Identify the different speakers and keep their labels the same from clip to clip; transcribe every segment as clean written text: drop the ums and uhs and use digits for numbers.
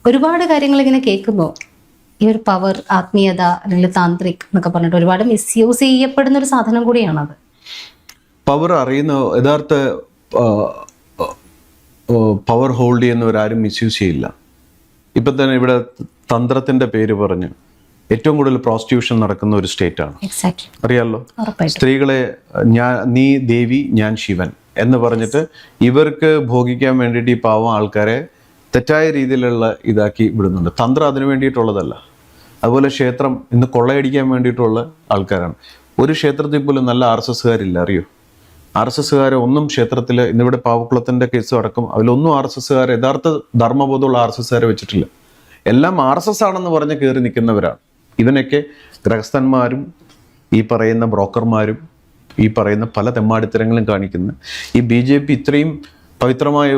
Speaker 1: ഒരുപാട് കാര്യങ്ങൾ ഇങ്ങനെ കേൾക്കുന്നു. ഈ ഒരു പവർ, ആത്മീയത അല്ലെങ്കിൽ താന്ത്രിക് എന്നൊക്കെ പറഞ്ഞിട്ട് ഒരുപാട് മിസ്യൂസ് ചെയ്യപ്പെടുന്ന ഒരു സാധനം കൂടിയാണത്.
Speaker 2: പവർ അറിയുന്ന യഥാർത്ഥ പവർ ഹോൾഡ് ചെയ്യുന്നവരാരും മിസ്യൂസ് ചെയ്യില്ല. ഇപ്പം തന്നെ ഇവിടെ തന്ത്രത്തിന്റെ പേര് പറഞ്ഞ് ഏറ്റവും കൂടുതൽ പ്രോസ്റ്റിറ്റ്യൂഷൻ നടക്കുന്ന ഒരു സ്റ്റേറ്റാണ്. അറിയാമല്ലോ, സ്ത്രീകളെ നീ ദേവി ഞാൻ ശിവൻ എന്ന് പറഞ്ഞിട്ട് ഇവർക്ക് ഭോഗിക്കാൻ വേണ്ടിയിട്ട് ഈ പാവം ആൾക്കാരെ തെറ്റായ രീതിയിലുള്ള ഇതാക്കി വിടുന്നുണ്ട്. തന്ത്രം അതിനു വേണ്ടിയിട്ടുള്ളതല്ല. അതുപോലെ ക്ഷേത്രം ഇന്ന് കൊള്ളയടിക്കാൻ വേണ്ടിയിട്ടുള്ള ആൾക്കാരാണ്. ഒരു ക്ഷേത്രത്തിൽ പോലും നല്ല RSSകാരില്ല, അറിയോ? RSSകാരെ ഒന്നും ക്ഷേത്രത്തിൽ ഇന്നിവിടെ പാവക്കുളത്തിൻ്റെ കേസ് അടക്കം അതിലൊന്നും RSSകാരെ യഥാർത്ഥ ധർമ്മബോധമുള്ള RSSകാരെ വെച്ചിട്ടില്ല. എല്ലാം RSS ആണെന്ന് പറഞ്ഞ് കയറി നിൽക്കുന്നവരാണ്. ഇവനൊക്കെ ഗൃഹസ്ഥന്മാരും ഈ പറയുന്ന ബ്രോക്കർമാരും ഈ പറയുന്ന പല തെമ്മാടിത്തരങ്ങളും കാണിക്കുന്ന ഈ BJP ഇത്രയും പവിത്രമായ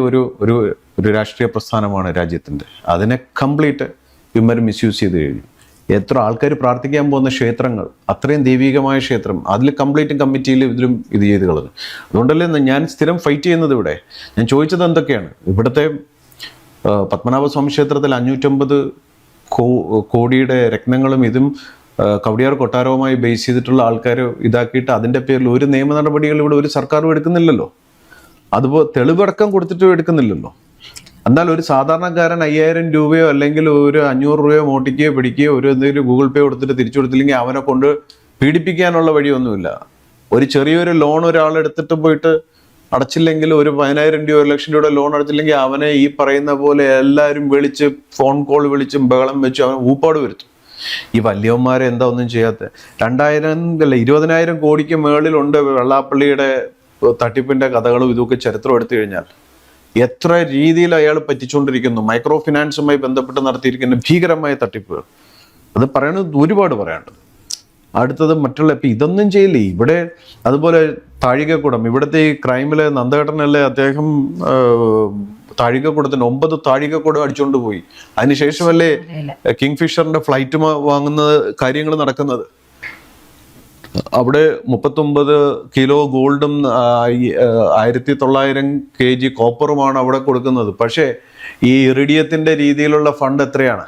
Speaker 2: ഒരു രാഷ്ട്രീയ പ്രസ്ഥാനമാണ് രാജ്യത്തിൻ്റെ. അതിനെ കംപ്ലീറ്റ് ഇവന്മാർ മിസ്യൂസ് ചെയ്ത് കഴിഞ്ഞു. എത്ര ആൾക്കാർ പ്രാർത്ഥിക്കാൻ പോകുന്ന ക്ഷേത്രങ്ങൾ, അത്രയും ദൈവികമായ ക്ഷേത്രം, അതിൽ കംപ്ലീറ്റും കമ്മിറ്റിയിൽ ഇതിലും ഇത് ചെയ്ത് കളഞ്ഞു. അതുകൊണ്ടല്ലേ ഞാൻ സ്ഥിരം ഫൈറ്റ് ചെയ്യുന്നത്. ഇവിടെ ഞാൻ ചോദിച്ചത് എന്തൊക്കെയാണ്, ഇവിടുത്തെ പത്മനാഭസ്വാമി ക്ഷേത്രത്തിൽ 550 കോടിയുടെ രത്നങ്ങളും ഇതും കവടിയാർ കൊട്ടാരവുമായി ബേസ് ചെയ്തിട്ടുള്ള ആൾക്കാർ ഇതാക്കിയിട്ട് അതിൻ്റെ പേരിൽ ഒരു നിയമ നടപടികൾ ഇവിടെ ഒരു സർക്കാരും എടുക്കുന്നില്ലല്ലോ. അതുപോലെ തെളിവടക്കം കൊടുത്തിട്ടും എടുക്കുന്നില്ലല്ലോ. എന്നാൽ ഒരു സാധാരണക്കാരൻ 5000 രൂപയോ അല്ലെങ്കിൽ ഒരു 500 രൂപയോ മോട്ടിക്കുകയോ പിടിക്കുകയോ ഒരു എന്തെങ്കിലും ഗൂഗിൾ പേ കൊടുത്തിട്ട് തിരിച്ചു കൊടുത്തില്ലെങ്കിൽ അവനെ കൊണ്ട് പീഡിപ്പിക്കാനുള്ള വഴിയൊന്നുമില്ല. ഒരു ചെറിയൊരു ലോൺ ഒരാൾ എടുത്തിട്ട് പോയിട്ട് അടച്ചില്ലെങ്കിൽ, ഒരു 10000 രൂപ 1,00,000 രൂപയുടെ ലോൺ അടച്ചില്ലെങ്കിൽ അവനെ ഈ പറയുന്ന പോലെ എല്ലാവരും വിളിച്ച് ഫോൺ കോൾ വിളിച്ചും ബഹളം വെച്ചും അവൻ ഊപ്പാട് വരുത്തും. ഈ വലിയവന്മാരെ എന്താ ഒന്നും ചെയ്യാത്ത 20,000 കോടിക്ക് മേളിലുണ്ട് വെള്ളാപ്പള്ളിയുടെ തട്ടിപ്പിന്റെ കഥകളും ഇതൊക്കെ ചരിത്രം എടുത്തു കഴിഞ്ഞാൽ എത്ര രീതിയിൽ അയാൾ പറ്റിച്ചുകൊണ്ടിരിക്കുന്നു. മൈക്രോ ഫിനാൻസുമായി ബന്ധപ്പെട്ട് നടത്തിയിരിക്കുന്ന ഭീകരമായ തട്ടിപ്പുകൾ, അത് പറയണത് ഒരുപാട് പറയാനുണ്ട്. അടുത്തത് മറ്റുള്ള ഇപ്പം ഇതൊന്നും ചെയ്യില്ലേ ഇവിടെ. അതുപോലെ താഴികക്കുടം, ഇവിടുത്തെ ഈ ക്രൈമിലെ നന്ദഘട്ടനല്ലേ അദ്ദേഹം താഴികക്കുടത്തിന് 9 താഴികക്കുടം അടിച്ചുകൊണ്ട് പോയി. അതിനുശേഷമല്ലേ കിങ് ഫിഷറിന്റെ ഫ്ലൈറ്റ് വാങ്ങുന്ന കാര്യങ്ങൾ നടക്കുന്നത്. അവിടെ 39 കിലോ ഗോൾഡും 1900 kg കോപ്പറുമാണ് അവിടെ കൊടുക്കുന്നത്. പക്ഷേ ഈ ഇറിഡിയത്തിന്റെ രീതിയിലുള്ള ഫണ്ട് എത്രയാണ്?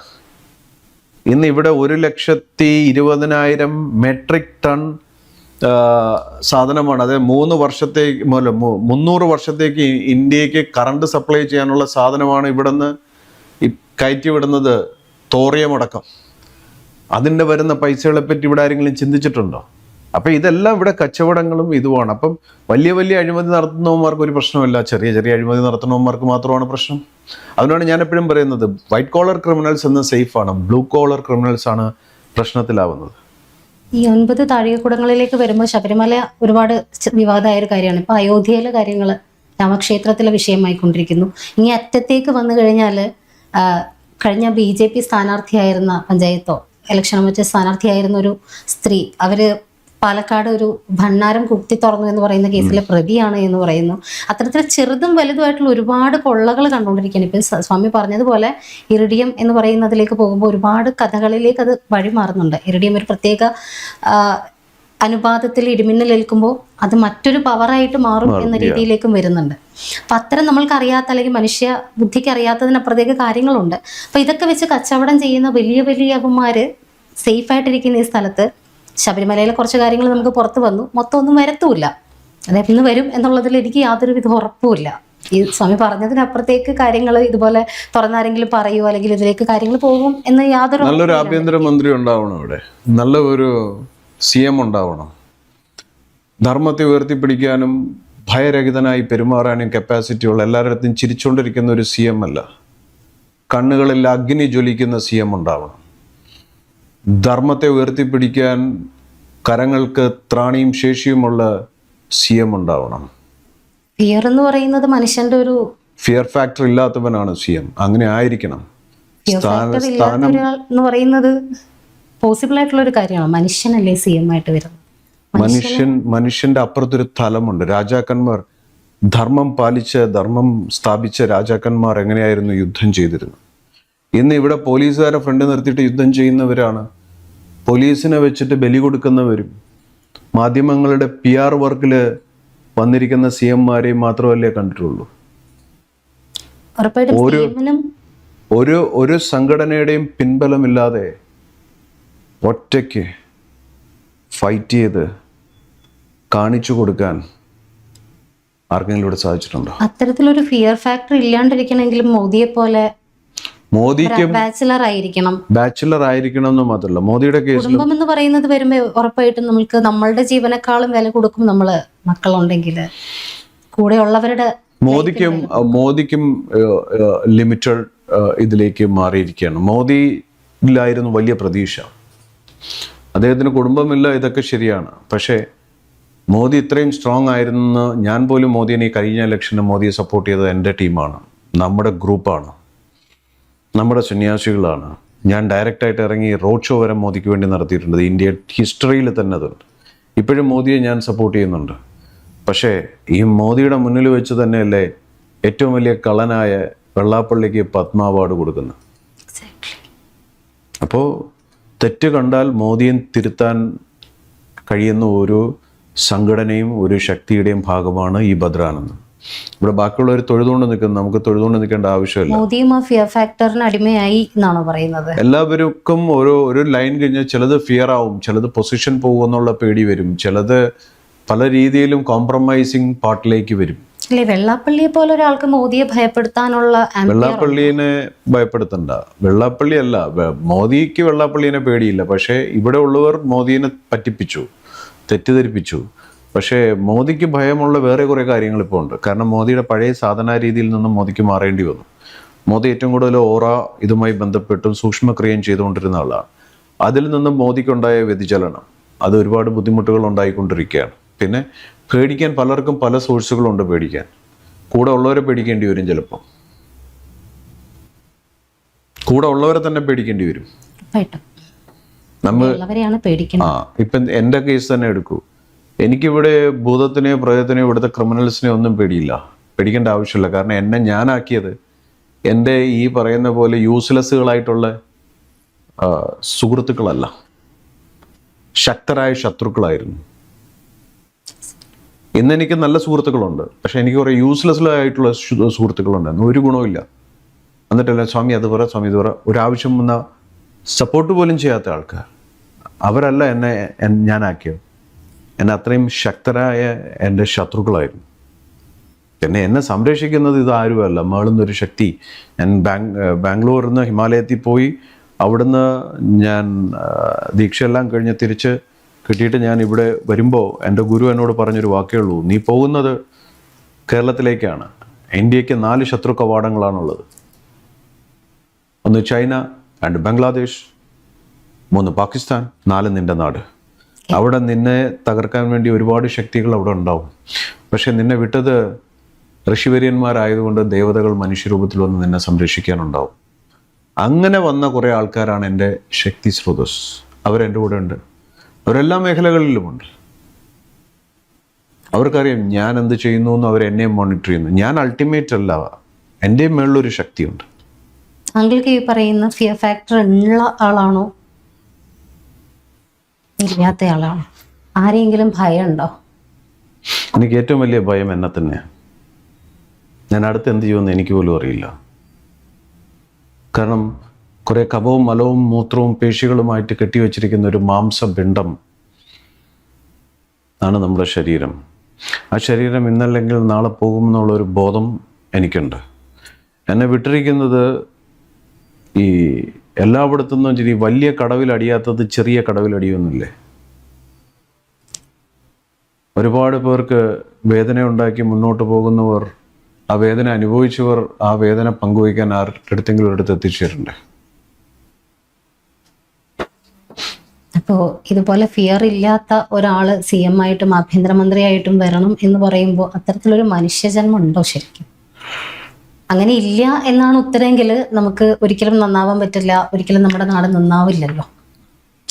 Speaker 2: ഇന്ന് ഇവിടെ 1,20,000 മെട്രിക് ടൺ സാധനമാണ്. അതായത് 3 വർഷത്തേക്ക് 300 വർഷത്തേക്ക് ഇന്ത്യക്ക് കറണ്ട് സപ്ലൈ ചെയ്യാനുള്ള സാധനമാണ് ഇവിടെ നിന്ന് കയറ്റി വിടുന്നത്, തോറിയമടക്കം. അതിൻ്റെ വരുന്ന പൈസകളെ പറ്റി ഇവിടെ ആരെങ്കിലും ചിന്തിച്ചിട്ടുണ്ടോ? അപ്പം ഇതെല്ലാം ഇവിടെ കച്ചവടങ്ങളും ഇതുമാണ്. അപ്പം വലിയ വലിയ അഴിമതി നടത്തുന്നവന്മാർക്ക് ഒരു പ്രശ്നമില്ല, ചെറിയ ചെറിയ അഴിമതി നടത്തുന്നവന്മാർക്ക് മാത്രമാണ് പ്രശ്നം. അതുകൊണ്ടാണ് ഞാൻ എപ്പോഴും പറയുന്നത് വൈറ്റ് കോളർ ക്രിമിനൽസ് എന്ന് സേഫാണ്, ബ്ലൂ കോളർ ക്രിമിനൽസ് ആണ് പ്രശ്നത്തിലാവുന്നത്.
Speaker 1: ഈ 9 താഴികക്കുടങ്ങളിലേക്ക് വരുമ്പോൾ ശബരിമല ഒരുപാട് വിവാദമായ ഒരു കാര്യമാണ്. ഇപ്പൊ അയോധ്യയിലെ കാര്യങ്ങൾ രാമക്ഷേത്രത്തിലെ വിഷയമായിക്കൊണ്ടിരിക്കുന്നു. ഇനി അറ്റത്തേക്ക് വന്നു കഴിഞ്ഞാൽ കഴിഞ്ഞ BJP സ്ഥാനാർത്ഥിയായിരുന്ന പഞ്ചായത്തോ ഇലക്ഷനോ മറ്റേ സ്ഥാനാർത്ഥിയായിരുന്ന ഒരു സ്ത്രീ, അവര് പാലക്കാട് ഒരു ഭണ്ണാരം കുത്തി തുറന്നു എന്ന് പറയുന്ന കേസിലെ പ്രതിയാണ് എന്ന് പറയുന്നു. അത്തരത്തിൽ ചെറുതും വലുതുമായിട്ടുള്ള ഒരുപാട് കൊള്ളകൾ കണ്ടുകൊണ്ടിരിക്കുകയാണ്. ഇപ്പം സ്വാമി പറഞ്ഞതുപോലെ ഇറിഡിയം എന്ന് പറയുന്നതിലേക്ക് പോകുമ്പോൾ ഒരുപാട് കഥകളിലേക്ക് അത് വഴിമാറുന്നുണ്ട്. ഇറിഡിയം ഒരു പ്രത്യേക അനുപാതത്തിൽ ഇടിമിന്നലേൽക്കുമ്പോൾ അത് മറ്റൊരു പവറായിട്ട് മാറും എന്ന രീതിയിലേക്കും വരുന്നുണ്ട്. അപ്പം അത്തരം നമ്മൾക്ക് അറിയാത്ത അല്ലെങ്കിൽ മനുഷ്യ ബുദ്ധിക്ക് അറിയാത്തതിനപ്പുറത്തേക്ക് കാര്യങ്ങളുണ്ട്. അപ്പം ഇതൊക്കെ വെച്ച് കച്ചവടം ചെയ്യുന്ന വലിയ വലിയ അവന്മാർ സേഫായിട്ടിരിക്കുന്ന ഈ സ്ഥലത്ത് ശബരിമലയിലെ കുറച്ച് കാര്യങ്ങൾ നമുക്ക് പുറത്ത് വന്നു, മൊത്തം ഒന്നും വരത്തുമില്ല. അതായത് ഇന്ന് വരും എന്നുള്ളതിൽ എനിക്ക് യാതൊരു വിധ ഉറപ്പുമില്ല. ഈ സ്വാമി പറഞ്ഞതിനപ്പുറത്തേക്ക് കാര്യങ്ങൾ ഇതുപോലെ തുറന്നാരെങ്കിലും പറയുമോ അല്ലെങ്കിൽ ഇതിലേക്ക് കാര്യങ്ങൾ പോകും എന്ന് യാതൊരു.
Speaker 2: നല്ലൊരു ആഭ്യന്തരമന്ത്രി ഉണ്ടാവണം ഇവിടെ, നല്ല ഒരു CM ഉണ്ടാവണം. ധർമ്മത്തെ ഉയർത്തിപ്പിടിക്കാനും ഭയരഹിതനായി പെരുമാറാനും കപ്പാസിറ്റിയുള്ള, എല്ലാവരുടെയും ചിരിച്ചുകൊണ്ടിരിക്കുന്ന ഒരു CM അല്ല, കണ്ണുകളിൽ അഗ്നി ജ്വലിക്കുന്ന CM ഉണ്ടാവണം. ധർമ്മത്തെ ഉയർത്തിപ്പിടിക്കാൻ കരങ്ങൾക്ക് ത്രാണിയും ശേഷിയുമുള്ള CM ഉണ്ടാവണം.
Speaker 1: ഫിയർ എന്ന് പറയുന്നത് മനുഷ്യന്റെ ഒരു
Speaker 2: ഫിയർ ഫാക്ടർ ഇല്ലാത്തവനാണ് CM. അങ്ങനെ ആയിരിക്കണം.
Speaker 1: എന്ന് പറയുന്നത് പോസിബിൾ ആയിട്ടുള്ള ഒരു കാര്യമാണ്. മനുഷ്യനല്ലേ CM ആയിട്ട് വരുന്നത്.
Speaker 2: മനുഷ്യന്റെ അപ്പുറത്തൊരു തലമുണ്ട്. രാജാക്കന്മാർ, ധർമ്മം പാലിച്ച് ധർമ്മം സ്ഥാപിച്ച രാജാക്കന്മാർ എങ്ങനെയായിരുന്നു യുദ്ധം ചെയ്തിരുന്നത്? ഇന്ന് ഇവിടെ പോലീസുകാരെ ഫ്രണ്ട് നിർത്തിയിട്ട് യുദ്ധം ചെയ്യുന്നവരാണ്, പോലീസിനെ വെച്ചിട്ട് ബലി കൊടുക്കുന്നവരും മാധ്യമങ്ങളുടെ PR വർക്കിൽ വന്നിരിക്കുന്ന CM-മാരെയും മാത്രമല്ലേ കണ്ടിട്ടുള്ളൂ. ഒരു സംഘടനയുടെയും പിൻബലമില്ലാതെ ഒറ്റയ്ക്ക് ഫൈറ്റ് ചെയ്ത് കാണിച്ചു കൊടുക്കാൻ ആർക്കെങ്കിലും ഇവിടെ സാധിച്ചിട്ടുണ്ടോ?
Speaker 1: അത്തരത്തിലൊരു ഫിയർ ഫാക്ടർ ഇല്ലാണ്ടിരിക്കണമെങ്കിലും മോദിയെ പോലെ
Speaker 2: മോദിക്ക്
Speaker 1: ബാച്ചിലർ ആയിരിക്കണം.
Speaker 2: ബാച്ചിലർ ആയിരിക്കണം എന്ന് മാത്രമല്ല, മോദിയുടെ കേസിൽ
Speaker 1: കുടുംബം എന്ന് പറയുന്നത് വരുമ്പോൾ ഉറപ്പായിട്ടും നമുക്ക് നമ്മളുടെ ജീവനേക്കാളും വില കൊടുക്കും നമ്മള് മക്കളുണ്ടെങ്കിൽ. കൂടെ ഉള്ളവരുടെ
Speaker 2: മോദിക്കും ലിമിറ്റഡ് ഇതിലേക്ക് മാറിയിരിക്കുകയാണ്. മോദിയിലായിരുന്നു വലിയ പ്രതീക്ഷ. അദ്ദേഹത്തിന് കുടുംബമില്ല, ഇതൊക്കെ ശരിയാണ്. പക്ഷേ മോദി ഇത്രയും സ്ട്രോങ് ആയിരുന്നു. ഞാൻ പോലും മോദിയെ ഈ കഴിഞ്ഞ ഇലക്ഷന് മോദിയെ സപ്പോർട്ട് ചെയ്തത് എൻ്റെ ടീമാണ്, നമ്മുടെ ഗ്രൂപ്പാണ്, നമ്മുടെ സന്യാസികളാണ്. ഞാൻ ഡയറക്റ്റായിട്ട് ഇറങ്ങി റോഡ് ഷോ വരെ മോദിക്ക് വേണ്ടി നടത്തിയിട്ടുണ്ട്. ഇന്ത്യ ഹിസ്റ്ററിയിൽ തന്നെ അതുണ്ട്. ഇപ്പോഴും മോദിയെ ഞാൻ സപ്പോർട്ട് ചെയ്യുന്നുണ്ട്. പക്ഷേ ഈ മോദിയുടെ മുന്നിൽ വെച്ച് തന്നെയല്ലേ ഏറ്റവും വലിയ കള്ളനായ വെള്ളാപ്പള്ളിക്ക് പത്മ അവാർഡ് കൊടുക്കുന്നത്. അപ്പോൾ തെറ്റ് കണ്ടാൽ മോദിയെ തിരുത്താൻ കഴിയുന്ന ഒരു സംഘടനയും ഒരു ശക്തിയുടെയും ഭാഗമാണ് ഈ ഭദ്രാനന്ദ്. ഇവിടെ ബാക്കിയുള്ളവർ തൊഴുതുകൊണ്ട് നിൽക്കുന്നു, നമുക്ക് തൊഴുതുകൊണ്ട് നിൽക്കേണ്ട ആവശ്യമില്ല.
Speaker 1: മോദിയും ആ ഫിയർ ഫാക്ടറിന് അടിമയായി എന്നാണോ പറയുന്നത്?
Speaker 2: എല്ലാവർക്കും ഒരു ലൈൻ കഴിഞ്ഞാൽ ചിലത് ഫിയർ ആവും, ചിലത് പൊസിഷൻ പോകുമെന്നുള്ള പേടി വരും, ചിലത് പല രീതിയിലും കോംപ്രമൈസിങ് പാർട്ടിലേക്ക് വരും.
Speaker 1: അല്ലേ, വെള്ളാപ്പള്ളിയെ പോലെ ഒരാൾക്ക് മോദിയെ ഭയപ്പെടുത്താനുള്ള
Speaker 2: വെള്ളാപ്പള്ളിനെ ഭയപ്പെടുത്തണ്ട. വെള്ളാപ്പള്ളി അല്ല, മോദിക്ക് വെള്ളാപ്പള്ളിനെ പേടിയില്ല. പക്ഷേ ഇവിടെ ഉള്ളവർ മോദിയെ പറ്റിപ്പിച്ചു, തെറ്റിദ്ധരിപ്പിച്ചു. പക്ഷേ മോദിക്ക് ഭയമുള്ള വേറെ കുറേ കാര്യങ്ങൾ ഇപ്പോൾ ഉണ്ട്. കാരണം മോദിയുടെ പഴയ സാധനാ രീതിയിൽ നിന്നും മോദിക്ക് മാറേണ്ടി വന്നു. മോദി ഏറ്റവും കൂടുതൽ ഓറ ഇതുമായി ബന്ധപ്പെട്ടും സൂക്ഷ്മക്രിയയും ചെയ്തുകൊണ്ടിരുന്ന ആളാണ്. അതിൽ നിന്നും മോദിക്കുണ്ടായ വ്യതിചലനം അത് ഒരുപാട് ബുദ്ധിമുട്ടുകൾ ഉണ്ടായിക്കൊണ്ടിരിക്കുകയാണ്. പിന്നെ പേടിക്കാൻ പലർക്കും പല സോഴ്സുകളുണ്ട് പേടിക്കാൻ. കൂടെ ഉള്ളവരെ പേടിക്കേണ്ടി വരും, ചിലപ്പോൾ കൂടെ ഉള്ളവരെ തന്നെ പേടിക്കേണ്ടി വരും. ഇപ്പം എൻ്റെ കേസ് തന്നെ എടുക്കൂ. എനിക്കിവിടെ ഭൂതത്തിനെയോ പ്രേതത്തിനെയോ ഇവിടുത്തെ ക്രിമിനൽസിനെയോ ഒന്നും പേടിയില്ല, പേടിക്കേണ്ട ആവശ്യമില്ല. കാരണം എന്നെ ഞാനാക്കിയത് എൻ്റെ ഈ പറയുന്ന പോലെ യൂസ്ലെസ്സുകളായിട്ടുള്ള സുഹൃത്തുക്കളല്ല, ശക്തരായ ശത്രുക്കളായിരുന്നു. ഇന്നെനിക്ക് നല്ല സുഹൃത്തുക്കളുണ്ട്, പക്ഷെ എനിക്ക് കുറേ യൂസ്ലെസ്സായിട്ടുള്ള സുഹൃത്തുക്കളുണ്ടായിരുന്നു, ഒരു ഗുണമില്ല. എന്നിട്ടല്ല സ്വാമി അത് പറ, സ്വാമി ഇത് പറ, ഒരാവശ്യം വന്ന സപ്പോർട്ട് പോലും ചെയ്യാത്ത ആൾക്കാർ. അവരല്ല ഞാനാക്കിയത്. എന്നെ അത്രയും ശക്തരായ എൻ്റെ ശത്രുക്കളായിരുന്നു. പിന്നെ എന്നെ സംരക്ഷിക്കുന്നത് ഇതാരുമല്ല, മേളുന്നൊരു ശക്തി. ഞാൻ ബാംഗ്ലൂരിൽ നിന്ന് ഹിമാലയത്തിൽ പോയി, അവിടുന്ന് ഞാൻ ദീക്ഷയെല്ലാം കഴിഞ്ഞ് തിരിച്ച് കിട്ടിയിട്ട് ഞാൻ ഇവിടെ വരുമ്പോൾ എൻ്റെ ഗുരു എന്നോട് പറഞ്ഞൊരു വാക്കേ ഉള്ളൂ, നീ പോകുന്നത് കേരളത്തിലേക്കാണ്. ഇന്ത്യക്ക് 4 ശത്രു കവാടങ്ങളാണുള്ളത്. 1 ചൈന, 2 ബംഗ്ലാദേശ്, 3 പാകിസ്ഥാൻ, 4 നിൻ്റെ നാട്. അവിടെ നിന്നെ തകർക്കാൻ വേണ്ടി ഒരുപാട് ശക്തികൾ അവിടെ ഉണ്ടാവും. പക്ഷെ നിന്നെ വിട്ടത് ഋഷിവര്യന്മാരായതുകൊണ്ട് ദേവതകൾ മനുഷ്യരൂപത്തിൽ വന്ന് നിന്നെ സംരക്ഷിക്കാനുണ്ടാവും. അങ്ങനെ വന്ന കുറേ ആൾക്കാരാണ് എൻ്റെ ശക്തി സ്രോതസ്. അവരെൻ്റെ കൂടെ ഉണ്ട്, അവരെല്ലാ മേഖലകളിലുമുണ്ട്. അവർക്കറിയാം ഞാൻ എന്ത് ചെയ്യുന്നു എന്ന്, അവരെന്നെ മോണിറ്റർ ചെയ്യുന്നു. ഞാൻ അൾട്ടിമേറ്റ് അല്ല, എൻ്റെ മേളിലൊരു ശക്തിയുണ്ട്.
Speaker 1: താങ്കൾക്ക് ഈ പറയുന്ന ഫിയർ ഫാക്ടർ ഉള്ള ആളാണോ ഇല്ലാത്ത ആളാണോ? ആരെങ്കിലും ഭയമുണ്ടോ?
Speaker 2: എനിക്ക് ഏറ്റവും വലിയ ഭയം എന്നെ തന്നെയാണ്. ഞാൻ അടുത്ത് എന്ത് ചെയ്യുമെന്ന് എനിക്ക് പോലും അറിയില്ല. കാരണം കുറേ കഫവും മലവും മൂത്രവും പേശികളുമായിട്ട് കെട്ടിവെച്ചിരിക്കുന്ന ഒരു മാംസപിണ്ഡം ആണ് നമ്മുടെ ശരീരം. ആ ശരീരം ഇന്നല്ലെങ്കിൽ നാളെ പോകുമെന്നുള്ളൊരു ബോധം എനിക്കുണ്ട്. എന്നെ വിട്ടിരിക്കുന്നത് ഈ എല്ലായിടത്തുനിന്നും ശരി, വലിയ കടവിലടിയാത്തത് ചെറിയ കടവിലടിയൊന്നുമില്ലേ. ഒരുപാട് പേർക്ക് വേദന ഉണ്ടാക്കി മുന്നോട്ട് പോകുന്നവർ, ആ വേദന അനുഭവിച്ചവർ, ആ വേദന പങ്കുവയ്ക്കാൻ ആരുടെടുത്തെങ്കിലും ഒരിടത്ത് എത്തിച്ചേരണ്ടേ.
Speaker 1: അപ്പോൾ ഇതുപോലെ ഫിയർ ഇല്ലാത്ത ഒരാൾ CM ആയിട്ടും ആഭ്യന്തരമന്ത്രിയായിട്ടും വരണം എന്ന് പറയുമ്പോൾ അത്തരത്തിലൊരു മനുഷ്യജന്മം ഉണ്ടോ ശരിക്കും? അങ്ങനെ ഇല്ല എന്നാണ് ഉത്തരമെങ്കിൽ നമുക്ക് ഒരിക്കലും നന്നാവാൻ പറ്റില്ല, ഒരിക്കലും നമ്മുടെ നാട് നന്നാവില്ലല്ലോ.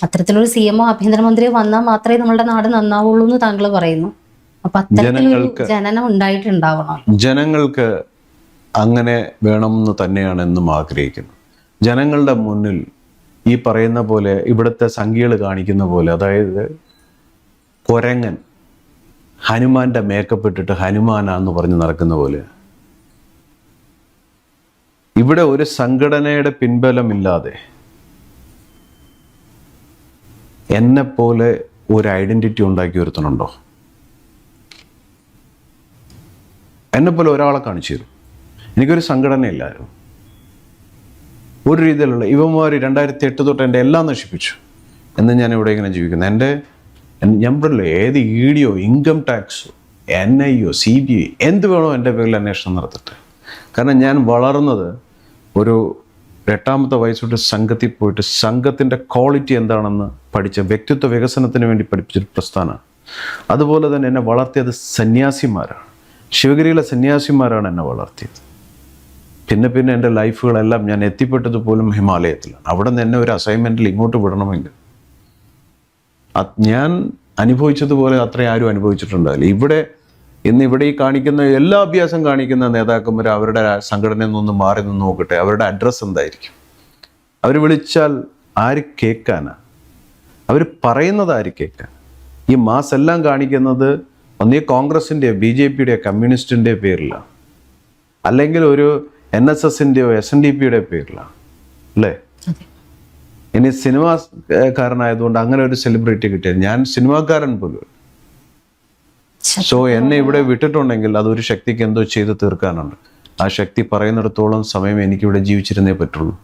Speaker 1: അത്തരത്തിലൊരു CM ആഭ്യന്തരമന്ത്രിയോ വന്നാൽ മാത്രമേ നമ്മുടെ നാട് നന്നാവുള്ളൂ എന്ന് താങ്കൾ പറയുന്നു. അപ്പൊ അത്തരത്തിലൊരു ജനനം ഉണ്ടായിട്ടുണ്ടാവണം.
Speaker 2: ജനങ്ങൾക്ക് അങ്ങനെ വേണമെന്ന് തന്നെയാണ് എന്നും ആഗ്രഹിക്കുന്നത്. ജനങ്ങളുടെ മുന്നിൽ ഈ പറയുന്ന പോലെ ഇവിടുത്തെ സംഖ്യകൾ കാണിക്കുന്ന പോലെ, അതായത് കൊരങ്ങൻ ഹനുമാന്റെ മേക്കപ്പ് ഇട്ടിട്ട് ഹനുമാനാന്ന് പറഞ്ഞ് നടക്കുന്ന പോലെ ഇവിടെ ഒരു സംഘടനയുടെ പിൻബലമില്ലാതെ എന്നെപ്പോലെ ഒരു ഐഡന്റിറ്റി ഉണ്ടാക്കി ഒരുത്തനുണ്ടോ? എന്നെപ്പോലെ ഒരാളെ കാണിച്ചു തരും. എനിക്കൊരു സംഘടനയില്ലായിരുന്നു, ഒരു രീതിയിലുള്ള. ഇവന്മാർ 2008 തൊട്ട് എൻ്റെ എല്ലാം നശിപ്പിച്ചു എന്ന് ഞാൻ ഇവിടെ ഇങ്ങനെ ജീവിക്കുന്നു. ഞാൻ പറയല്ലോ, ഏത് EDയോ ഇൻകം ടാക്സോ NIയോ CBI എന്ത് വേണോ എൻ്റെ പേരിൽ അന്വേഷണം നടത്തട്ടെ. കാരണം ഞാൻ വളർന്നത് ഒരു 8ാമത്തെ വയസ്സോട്ട് സംഘത്തിൽ പോയിട്ട് സംഘത്തിൻ്റെ ക്വാളിറ്റി എന്താണെന്ന് പഠിച്ച, വ്യക്തിത്വ വികസനത്തിന് വേണ്ടി പഠിപ്പിച്ചൊരു പ്രസ്ഥാനമാണ്. അതുപോലെ തന്നെ എന്നെ വളർത്തിയത് സന്യാസിമാരാണ്. ശിവഗിരിയിലെ സന്യാസിമാരാണ് എന്നെ വളർത്തിയത്. പിന്നെ എൻ്റെ ലൈഫുകളെല്ലാം ഞാൻ എത്തിപ്പെട്ടത് പോലും ഹിമാലയത്തിലാണ്. അവിടെ നിന്ന് എന്നെ ഒരു അസൈൻമെൻറ്റിൽ ഇങ്ങോട്ട് വിടണമെങ്കിൽ ഞാൻ അനുഭവിച്ചതുപോലെ അത്രയും ആരും അനുഭവിച്ചിട്ടുണ്ടാവില്ല. ഇവിടെ ഈ കാണിക്കുന്ന എല്ലാ അഭ്യാസം കാണിക്കുന്ന നേതാക്കന്മാർ അവരുടെ സംഘടനയിൽ നിന്ന് മാറി നിന്ന് നോക്കട്ടെ, അവരുടെ അഡ്രസ്സ് എന്തായിരിക്കും? അവർ വിളിച്ചാൽ ആര് കേൾക്കാനാ? അവർ പറയുന്നത് ആര് കേൾക്കാൻ? ഈ മാസ് എല്ലാം കാണിക്കുന്നത് ഒന്നീ കോൺഗ്രസിൻ്റെയോ BJPയുടെയോ കമ്മ്യൂണിസ്റ്റിൻ്റെയോ പേരിലാണ്, അല്ലെങ്കിൽ ഒരു NSSൻ്റെയോ SNDPയുടെയോ പേരിലാണ്, അല്ലേ? ഇനി സിനിമാക്കാരനായതുകൊണ്ട് അങ്ങനെ ഒരു സെലിബ്രിറ്റി കിട്ടിയത്. ഞാൻ സിനിമാക്കാരൻ പോലും. സോ എന്നെ ഇവിടെ വിട്ടിട്ടുണ്ടെങ്കിൽ അതൊരു ശക്തിക്ക് എന്തോ ചെയ്ത് തീർക്കാനുണ്ട്. ആ ശക്തി പറയുന്നിടത്തോളം സമയം എനിക്കിവിടെ ജീവിച്ചിരുന്നേ പറ്റുള്ളൂ.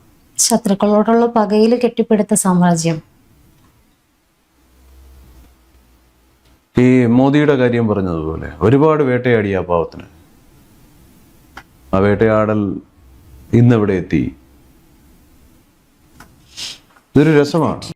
Speaker 1: ശത്രുക്കളോടുള്ള പകയിൽ കെട്ടിപ്പടുത്ത സാമ്രാജ്യം.
Speaker 2: ഈ മോദിയുടെ കാര്യം പറഞ്ഞതുപോലെ ഒരുപാട് വേട്ടയാടി ആ പാവത്തിന്. ആ വേട്ടയാടൽ ഇന്നിവിടെ എത്തി. ഇതൊരു രസമാണ്.